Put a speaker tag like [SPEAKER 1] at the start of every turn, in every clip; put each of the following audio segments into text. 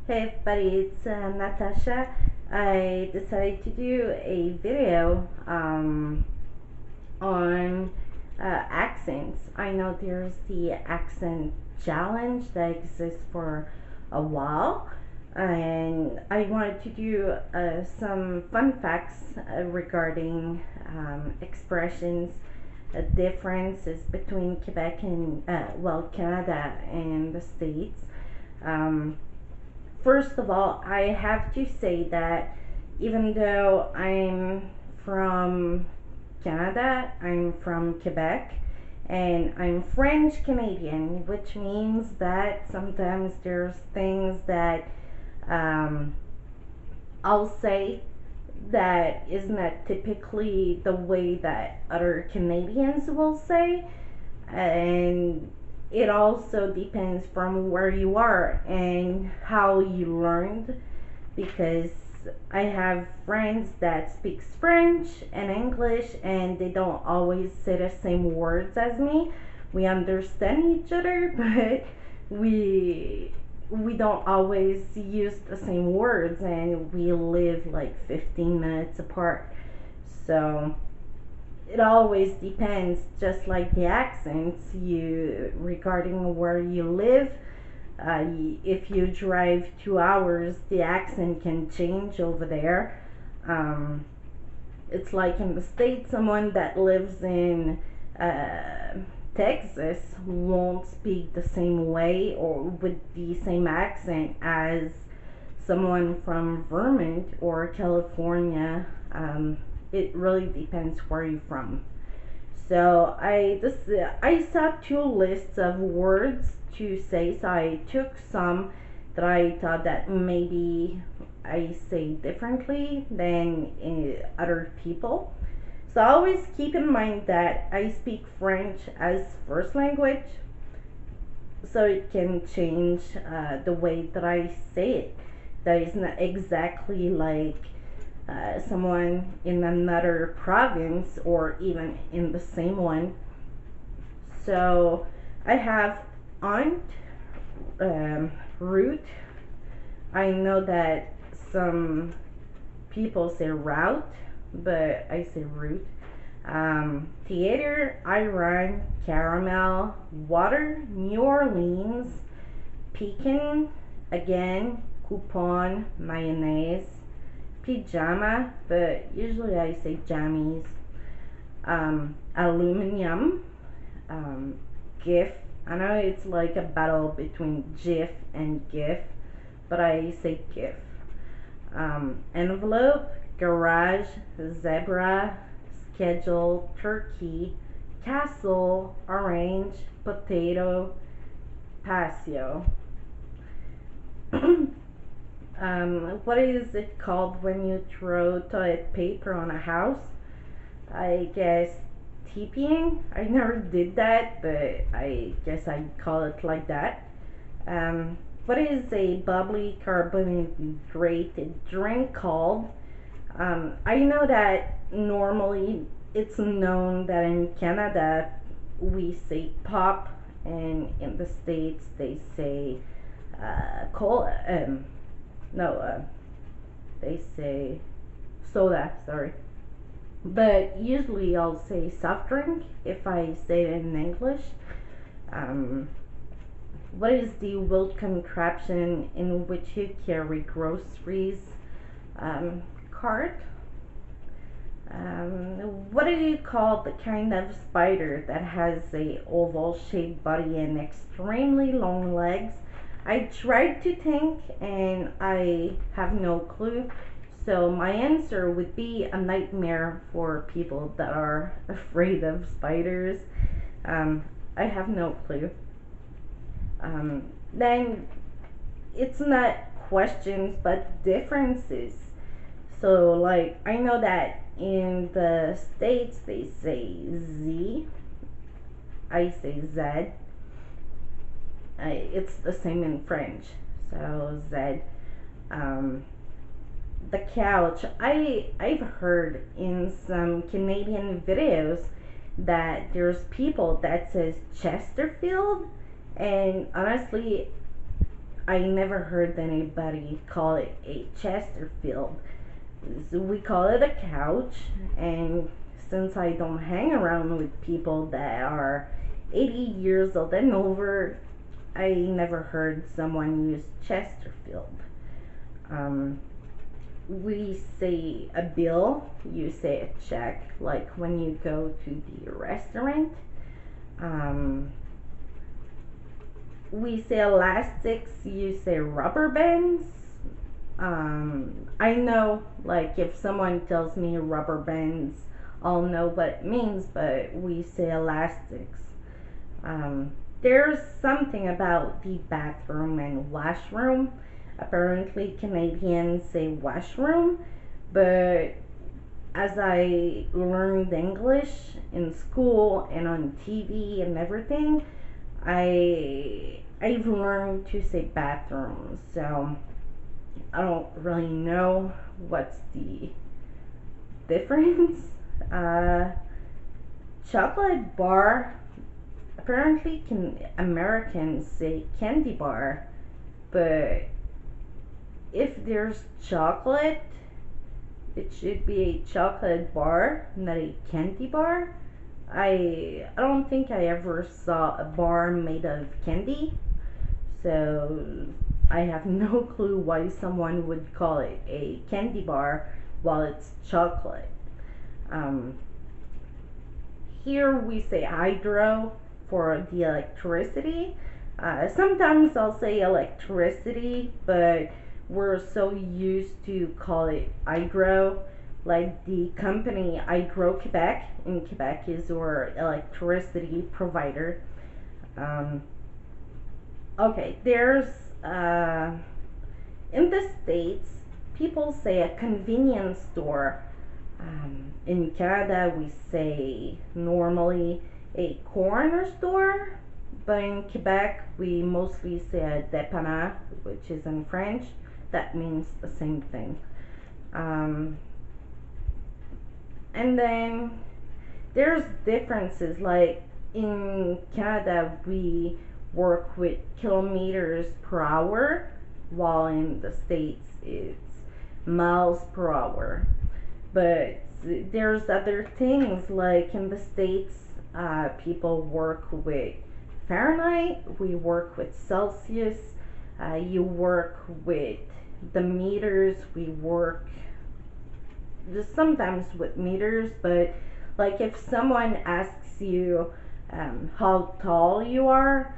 [SPEAKER 1] Hey everybody, it's Natacha. I decided to do a video on accents. I know there's the accent challenge that exists for a while, and I wanted to do some fun facts regarding expressions, differences between Quebec and, Canada and the States. Um, First of all, I have to say that even though I'm from Canada, I'm from Quebec, and I'm French Canadian, which means that sometimes there's things that um, I'll say that is not typically the way that other Canadians will say, and it also depends from where you are and how you learned, because I have friends that speaks French and English and they don't always say the same words as me. We understand each other, but we we don't always use the same words, and we live like 15 minutes apart. So it always depends, just like the accents, you regarding where you live. If you drive 2 hours, the accent can change over there. um, it's like in the States, someone that lives in uh, Texas won't speak the same way or with the same accent as someone from Vermont or California. It really depends where you're from. So I saw two lists of words to say. So I took some that I thought that maybe I say differently than other people. So always keep in mind that I speak French as first language, so it can change the way that I say it. That is not exactly like someone in another province or even in the same one. So I have aunt, route. I know that some people say route, but I say route. Theater, Iran, caramel, water, New Orleans, pecan, again, coupon, mayonnaise, pajama, but usually I say jammies, aluminum, GIF. I know it's like a battle between GIF and GIF, but I say GIF. Envelope, garage, zebra, schedule, turkey, castle, orange, potato, patio. What is it called when you throw toilet paper on a house? I guess TPing. I never did that, but I guess I call it like that. What is a bubbly carbonated drink called? I know that normally it's known that in Canada we say pop, and in the States they say cola. No, they say soda. Sorry, but usually I'll say soft drink if I say it in English. Um, what is the wheeled contraption in which you carry groceries? Cart. What do you call the kind of spider that has a oval shaped body and extremely long legs? I tried to think and I have no clue. So my answer would be a nightmare for people that are afraid of spiders. Um, I have no clue. Then it's not questions but differences. So like I know that in the States they say Z, I say Z. It's the same in French. So Z. Um, the couch. I've heard in some Canadian videos that there's people that says Chesterfield, and honestly I never heard anybody call it a Chesterfield. So we call it a couch, and since I don't hang around with people that are 80 years old and over, I never heard someone use Chesterfield. Um, we say a bill, you say a check, like when you go to the restaurant. Um, we say elastics, you say rubber bands. I know, like, if someone tells me rubber bands, I'll know what it means, but we say elastics. There's something about the bathroom and washroom. Apparently, Canadians say washroom, but as I learned English in school and on TV and everything, I've learned to say bathroom. So I don't really know what's the difference. Uh, Chocolate bar. Apparently, Americans say candy bar, but if there's chocolate, it should be a chocolate bar, not a candy bar. I don't think I ever saw a bar made of candy, so I have no clue why someone would call it a candy bar while it's chocolate. Um, Here we say hydro for the electricity. Sometimes I'll say electricity, but we're so used to call it hydro. Like the company Hydro Quebec in Quebec is our electricity provider. Um, okay, there's in the States, people say a convenience store. In Canada, we say normally a corner store, but in Quebec, we mostly say a dépanneur, which is in French. That means the same thing. And then there's differences, like in Canada, we work with kilometers per hour, while in the States, it's miles per hour. But there's other things, like in the States, people work with Fahrenheit, we work with Celsius, you work with the meters, we work just sometimes with meters, but like if someone asks you how tall you are,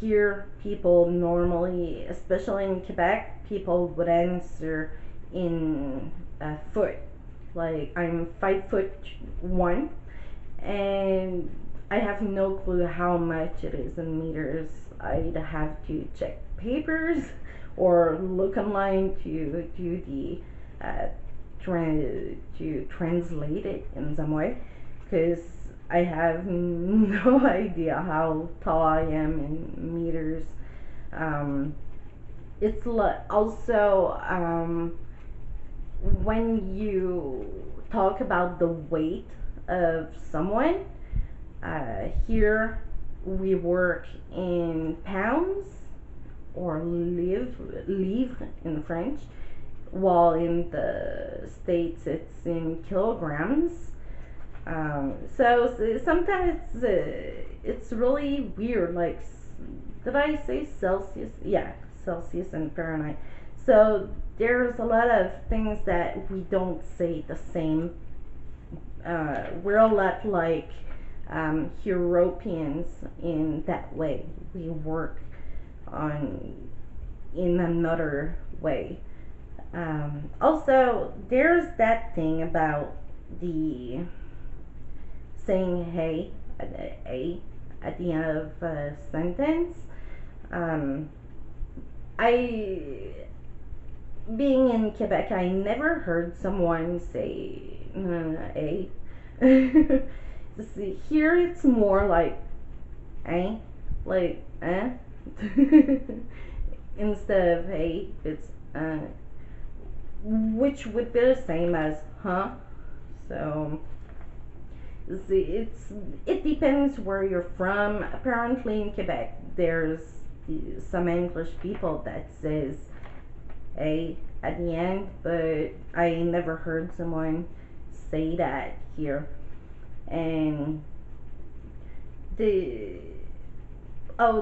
[SPEAKER 1] here people normally, especially in Quebec, people would answer in a foot. Like I'm 5'1", and I have no clue how much it is in meters. I'd have to check papers or look online to do the to translate it in some way, because I have no idea how tall I am in meters. It's also when you talk about the weight of someone, here we work in pounds or livre in French, while in the States it's in kilograms. So sometimes it's really weird. Like, did I say Celsius? Yeah, Celsius and Fahrenheit. So there's a lot of things that we don't say the same. We're a lot like Europeans in that way. We work on in another way. Also, there's that thing about the saying hey at the end of a sentence. I Being in Quebec, I never heard someone say a. See, here it's more like like instead of hey, it's which would be the same as huh. So see, it depends where you're from. Apparently in Quebec, there's some English people that says A at the end, but I never heard someone say that here. And the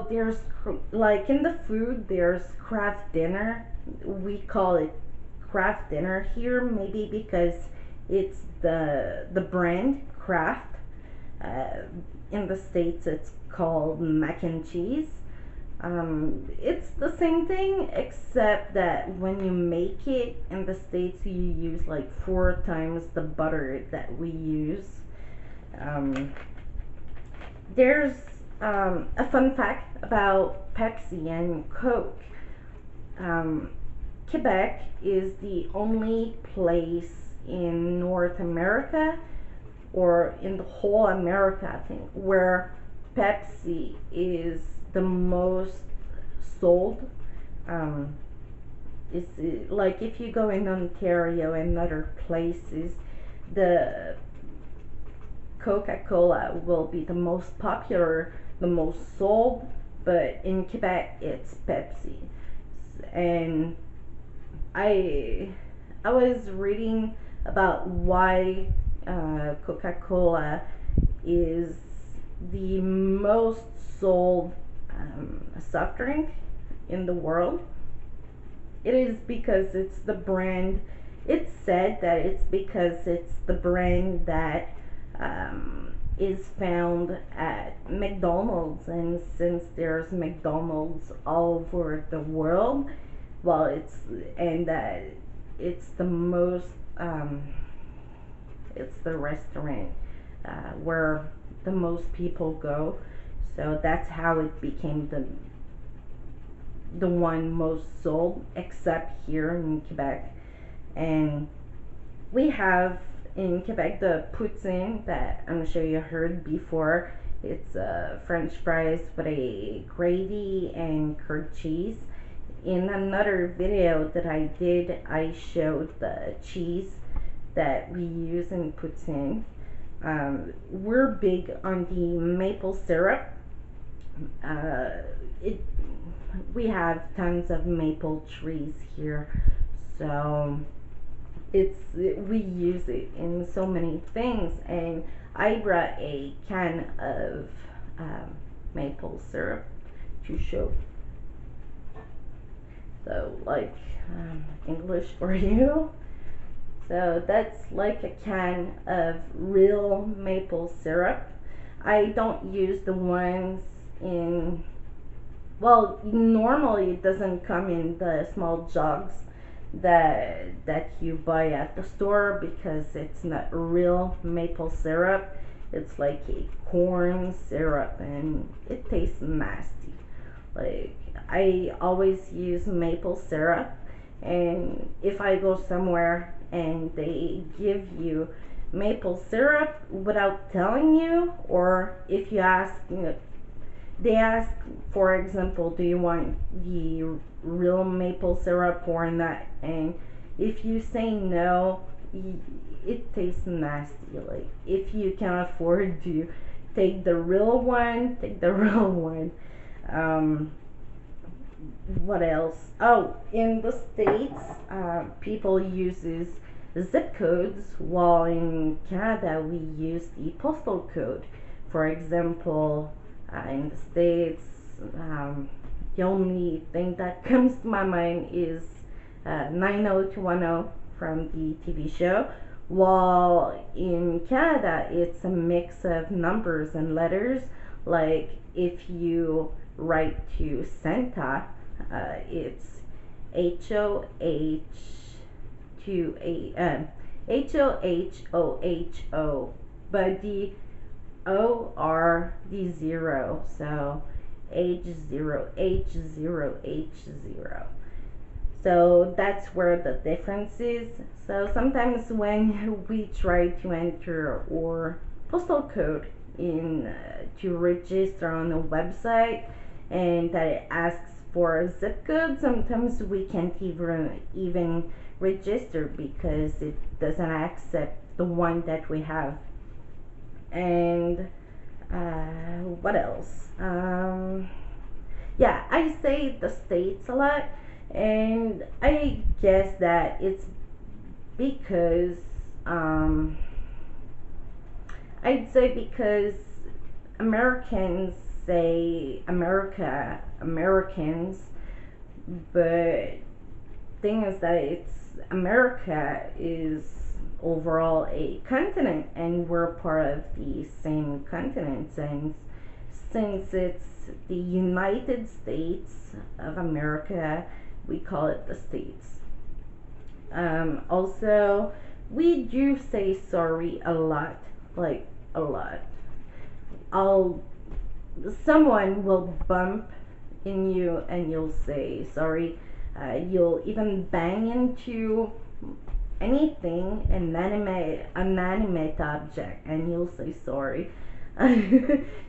[SPEAKER 1] there's like in the food, there's craft dinner. We call it craft dinner here, maybe because it's the brand Kraft. Uh, in the States, it's called mac and cheese. It's the same thing, except that when you make it in the States, you use like 4 times the butter that we use. Um, there's a fun fact about Pepsi and Coke. Um, Quebec is the only place in North America, or in the whole America, I think, where Pepsi is the most sold. Um, it's like if you go in Ontario and other places, the Coca-Cola will be the most popular, the most sold, but in Quebec it's Pepsi. And I was reading about why Coca-Cola is the most sold soft drink in the world. It is because it's the brand. It's said that it's because it's the brand that is found at McDonald's, and since there's McDonald's all over the world, well, and that it's the most it's the restaurant where the most people go, so that's how it became the one most sold, except here in Quebec. And we have in Quebec the poutine that I'm sure you heard before. It's French fries with a gravy and curd cheese. In another video that I did, I showed the cheese that we use in poutine. We're big on the maple syrup. It We have tons of maple trees here, so we use it in so many things. And I brought a can of maple syrup to show. So like English for you. So that's like a can of real maple syrup. I don't use the ones in, well, normally it doesn't come in the small jugs that you buy at the store, because it's not real maple syrup. It's like a corn syrup and it tastes nasty. Like, I always use maple syrup, and if I go somewhere and they give you maple syrup without telling you, or if you ask, they ask, for example, do you want the real maple syrup or not? And if you say no, it tastes nasty. Like, if you can afford to take the real one, take the real one. What else? Oh, in the States, people uses zip codes, while in Canada we use the postal code. For example, in the States, the only thing that comes to my mind is 90210 from the TV show, while in Canada it's a mix of numbers and letters. Like, if you write to Santa, it's HOHOHO, but the O are the zero, so H0 H0 H0. So that's where the difference is. So sometimes when we try to enter our postal code in to register on a website, and that it asks for a zip code, sometimes we can't even register because it doesn't accept the one that we have. And what else? Yeah, I say the States a lot, and I guess that it's because um, I'd say because Americans say America, Americans, but thing is that it's America is overall a continent, and we're part of the same continent. Since it's the United States of America, we call it the States. Also, we do say sorry a lot, like a lot. I'll Someone will bump in you and you'll say sorry. You'll even bang into anything, inanimate object, and you'll say sorry.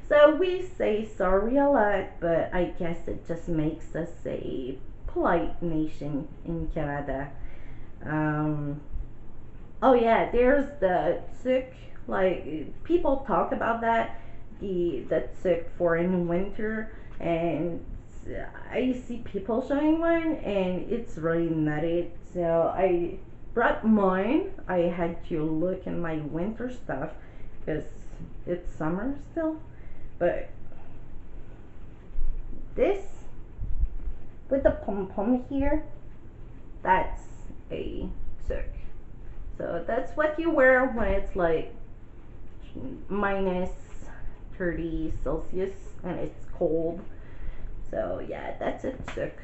[SPEAKER 1] So we say sorry a lot, but I guess it just makes us a polite nation in Canada. Um, oh yeah, there's the tuk. Like people talk about that, the tuk for in winter, and I see people showing one, and it's really nutty. So I brought mine. I had to look in my winter stuff because it's summer still. But this with the pom pom here, that's a tuk. So that's what you wear when it's like minus 30 Celsius and it's cold. So yeah, that's a tuk.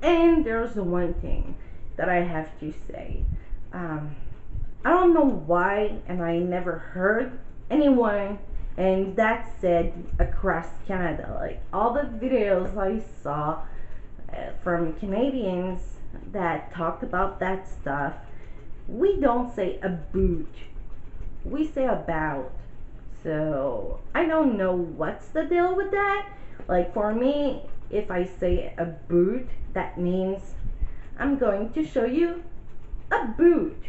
[SPEAKER 1] And there's one thing that I have to say. Um, I don't know why, and I never heard anyone, and that said across Canada. Like all the videos I saw from Canadians that talked about that stuff, we don't say a boot, we say about. So I don't know what's the deal with that. Like for me, if I say a boot, that means I'm going to show you a boot.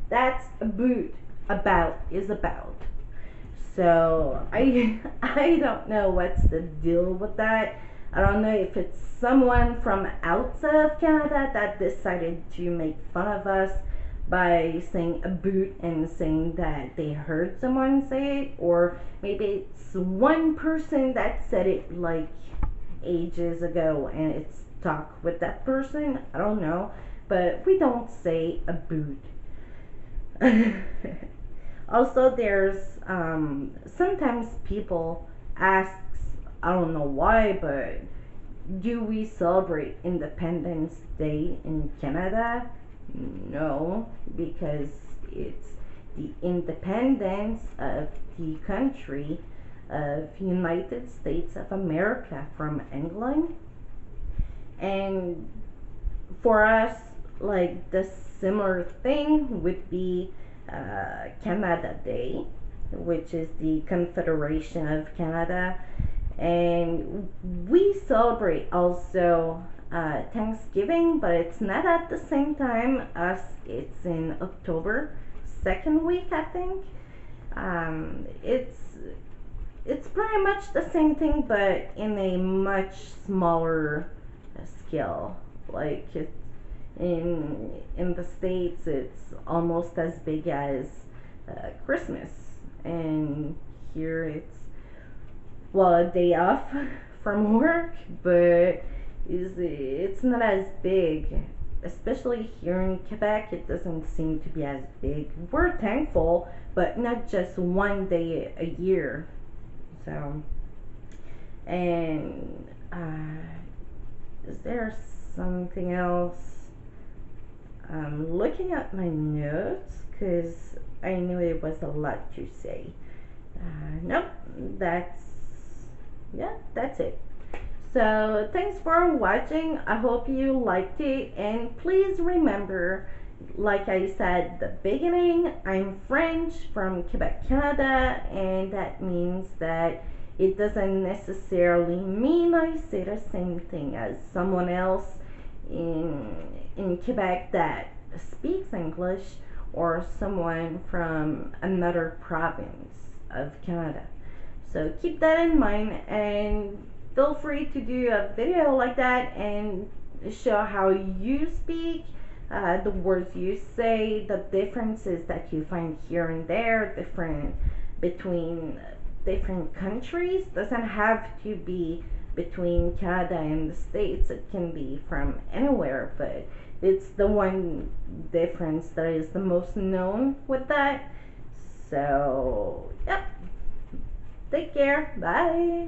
[SPEAKER 1] That's a boot. About is about. So I don't know what's the deal with that. I don't know if it's someone from outside of Canada that decided to make fun of us by saying a boot and saying that they heard someone say it, or maybe it's one person that said it like ages ago and it's stuck with that person. I don't know, but we don't say a boot. Also, there's sometimes people asks, I don't know why, but do we celebrate Independence Day in Canada? No, because it's the independence of the country of United States of America from England. And for us, like the similar thing would be Canada Day, which is the Confederation of Canada, and we celebrate also Thanksgiving, but it's not at the same time as it's in October, second week I think. It's pretty much the same thing, but in a much smaller scale. Like it's in the States, it's almost as big as Christmas, and here it's, well, a day off from work, but it's not as big. Especially here in Quebec, it doesn't seem to be as big. We're thankful, but not just one day a year. So, and is there something else? I'm looking at my notes because I knew it was a lot to say. Nope, that's it. So thanks for watching. I hope you liked it, and please remember, like I said at the beginning, I'm French from Quebec, Canada, and that means that it doesn't necessarily mean I say the same thing as someone else in Quebec that speaks English, or someone from another province of Canada. So keep that in mind, and feel free to do a video like that and show how you speak, the words you say, the differences that you find here and there, different between different countries. Doesn't have to be between Canada and the States. It can be from anywhere, but it's the one difference that is the most known with that. So, yep. Take care. Bye.